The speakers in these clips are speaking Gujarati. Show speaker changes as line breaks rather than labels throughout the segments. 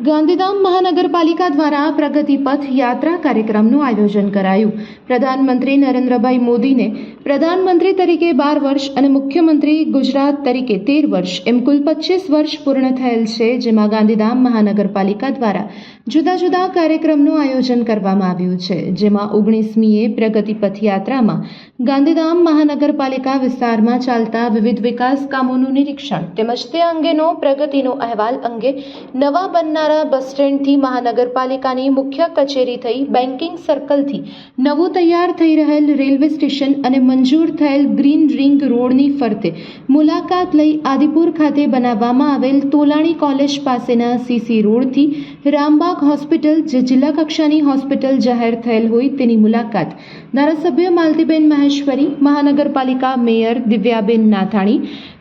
ગાંધીધામ મહાનગરપાલિકા દ્વારા પ્રગતિ પથ યાત્રા કાર્યક્રમનું આયોજન કરાયું। પ્રધાનમંત્રી નરેન્દ્રભાઈ મોદીને પ્રધાનમંત્રી તરીકે 12 વર્ષ અને મુખ્યમંત્રી ગુજરાત તરીકે 13 વર્ષ એમ કુલ 25 વર્ષ પૂર્ણ થયેલ છે, જેમાં ગાંધીધામ મહાનગરપાલિકા દ્વારા જુદા જુદા કાર્યક્રમનું આયોજન કરવામાં આવ્યું છે, જેમાં 19મીએ પ્રગતિ પથ યાત્રામાં ગાંધીધામ મહાનગરપાલિકા વિસ્તારમાં ચાલતા વિવિધ વિકાસ કામોનું નિરીક્ષણ તેમજ તે અંગેનો પ્રગતિનો અહેવાલ અંગે નવા બનનારા બસ સ્ટેન્ડથી મહાનગરપાલિકાની મુખ્ય કચેરી થઈ બેન્કિંગ સર્કલથી નવું તૈયાર થઈ રહેલ રેલવે સ્ટેશન અને મંજૂર થયેલ ગ્રીન રિંગ રોડની ફરતે મુલાકાત લઈ આદિપુર ખાતે બનાવવામાં આવેલ તોલાણી કોલેજ પાસેના સીસી રોડથી રામબાગ હોસ્પિટલ, જે જિલ્લા કક્ષાની હોસ્પિટલ જાહેર થયેલ હોય તેની મુલાકાત ધારાસભ્ય માલતીબેન મહેશ્વરી, મહાનગરપાલિકા મેયર દિવ્યાબેન નાથાણી,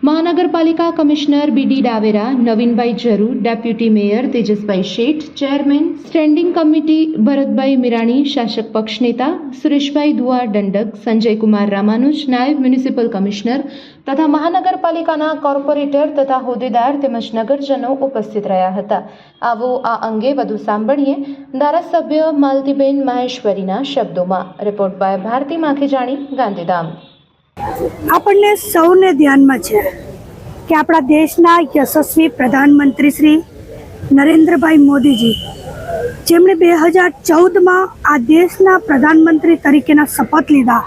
મહાનગરપાલિકા કમિશનર બીડી ડાવેરા, નવીનભાઈ જરૂ, ડેપ્યુટી મેયર તેજસભાઈ શેઠ, chairman standing committee Bharatbhai Mirani, શાસક પક્ષ નેતા સુરેશભાઈ દુઆ દંડક, સંજયકુમાર રામાનુજ, નાયબ મ્યુનિસિપલ કમિશનર તથા મહાનગરપાલિકાના કોર્પોરેટર તથા હોદ્દેદાર તેમજ નગરજનો ઉપસ્થિત રહ્યા હતા। આવો આ અંગે વધુ સાંભળીએ ધારાસભ્ય માલતીબેન મહેશ્વરીના શબ્દોમાં। Report by Bharti Makhijani, Gandhidham.
આપણને સૌને ધ્યાનમાં છે કે આપણા દેશના યશસ્વી પ્રધાનમંત્રી શ્રી નરેન્દ્રભાઈ મોદીજી, જેમણે 2014માં આ દેશના પ્રધાનમંત્રી તરીકેના શપથ લીધા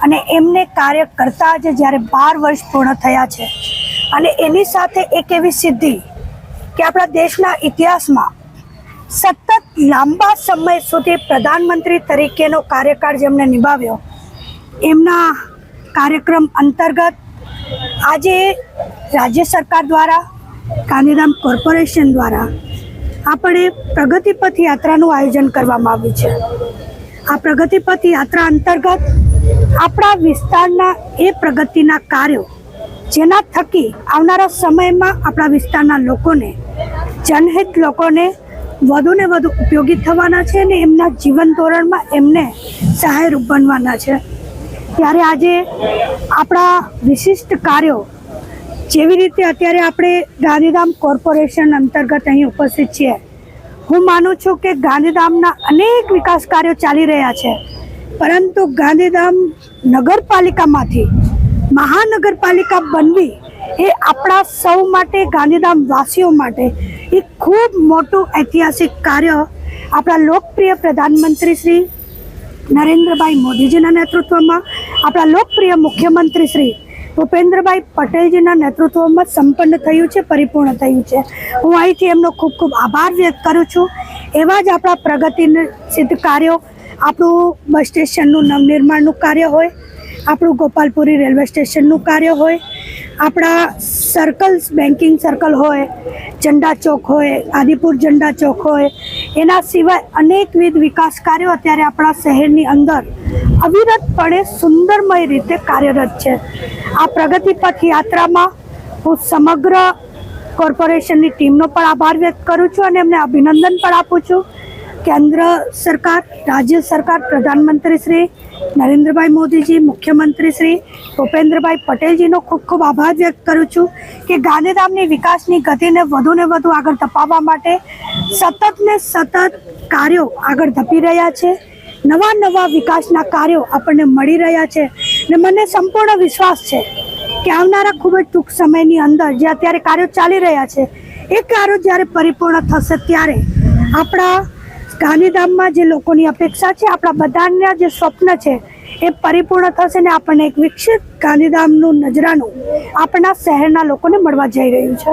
અને એમને કાર્ય કરતા જ જ્યારે 12 વર્ષ પૂર્ણ થયા છે, અને એની સાથે એક એવી સિદ્ધિ કે આપણા દેશના ઇતિહાસમાં સતત લાંબા સમય સુધી પ્રધાનમંત્રી તરીકેનો કાર્યકાળ જેમણે નિભાવ્યો, એમના કાર્યક્રમ અંતર્ગત આજે રાજ્ય સરકાર દ્વારા, ગાંધીધામ કોર્પોરેશન દ્વારા આપણે પ્રગતિપથ યાત્રાનું આયોજન કરવામાં આવ્યું છે। આ પ્રગતિપથ યાત્રા અંતર્ગત આપણા વિસ્તારના એ પ્રગતિના કાર્યો, જેના થકી આવનારા સમયમાં આપણા વિસ્તારના લોકોને, જનહિત લોકોને વધુને વધુ ઉપયોગી થવાના છે અને એમના જીવન ધોરણમાં એમને સહાયરૂપ બનવાના છે। ત્યારે આજે આપણા વિશિષ્ટ કાર્યો, જેવી રીતે અત્યારે આપણે ગાંધીધામ કોર્પોરેશન અંતર્ગત અહીં ઉપસ્થિત છીએ, હું માનું છું કે ગાંધીધામના અનેક વિકાસ કાર્યો ચાલી રહ્યા છે, પરંતુ ગાંધીધામ નગરપાલિકામાંથી મહાનગરપાલિકા બનવી એ આપણા સૌ માટે, ગાંધીધામ વાસીઓ માટે એક ખૂબ મોટું ઐતિહાસિક કાર્ય આપણા લોકપ્રિય પ્રધાનમંત્રી શ્રી નરેન્દ્રભાઈ મોદીજીના નેતૃત્વમાં, આપણા લોકપ્રિય મુખ્યમંત્રી શ્રી ભૂપેન્દ્રભાઈ પટેલજીના નેતૃત્વમાં સંપન્ન થયું છે, પરિપૂર્ણ થયું છે। હું અહીંથી એમનો ખૂબ ખૂબ આભાર વ્યક્ત કરું છું। એવા જ આપણા પ્રગતિના સિદ્ધ કાર્યો, આપણું બસ સ્ટેશનનું નવનિર્માણનું કાર્ય હોય, આપણું ગોપાલપુરી રેલવે સ્ટેશનનું કાર્ય હોય, આપણા સર્કલ્સ, બેન્કિંગ સર્કલ હોય, ઝંડા ચોક હોય, આદિપુર ઝંડા ચોક હોય, એના સિવાય અનેકવિધ વિકાસ કાર્યો અત્યારે આપણા શહેરની અંદર અવિરતપણે સુંદરમય રીતે કાર્યરત છે। આ પ્રગતિપથ યાત્રામાં હું સમગ્ર કોર્પોરેશનની ટીમનો પણ આભાર વ્યક્ત કરું છું અને એમને અભિનંદન પણ આપું છું। કેન્દ્ર સરકાર, રાજ્ય સરકાર, પ્રધાનમંત્રી શ્રી નરેન્દ્રભાઈ મોદીજી, મુખ્યમંત્રી શ્રી ભૂપેન્દ્રભાઈ પટેલજીનો ખૂબ ખૂબ આભાર વ્યક્ત કરું છું કે ગાંધીધામની વિકાસની ગતિને વધુને વધુ આગળ ધપાવવા માટે સતત ને સતત કાર્યો આગળ ધપી રહ્યા છે। નવા વિકાસના કાર્યો આપણને મળી રહ્યા છે ને મને સંપૂર્ણ વિશ્વાસ છે કે આવનારા ખૂબ જ ટૂંક સમયની અંદર જે અત્યારે કાર્યો ચાલી રહ્યા છે, એ કાર્યો જ્યારે પરિપૂર્ણ થશે ત્યારે આપણા ગાંધીધામમાં જે લોકોની અપેક્ષા છે, આપણા બધાના જે સ્વપ્ન છે, એ પરિપૂર્ણ થશે ને આપણને એક વિકસિત ગાંધીધામનું નજરાનું આપણા શહેરના લોકોને મળવા જઈ રહ્યું છે।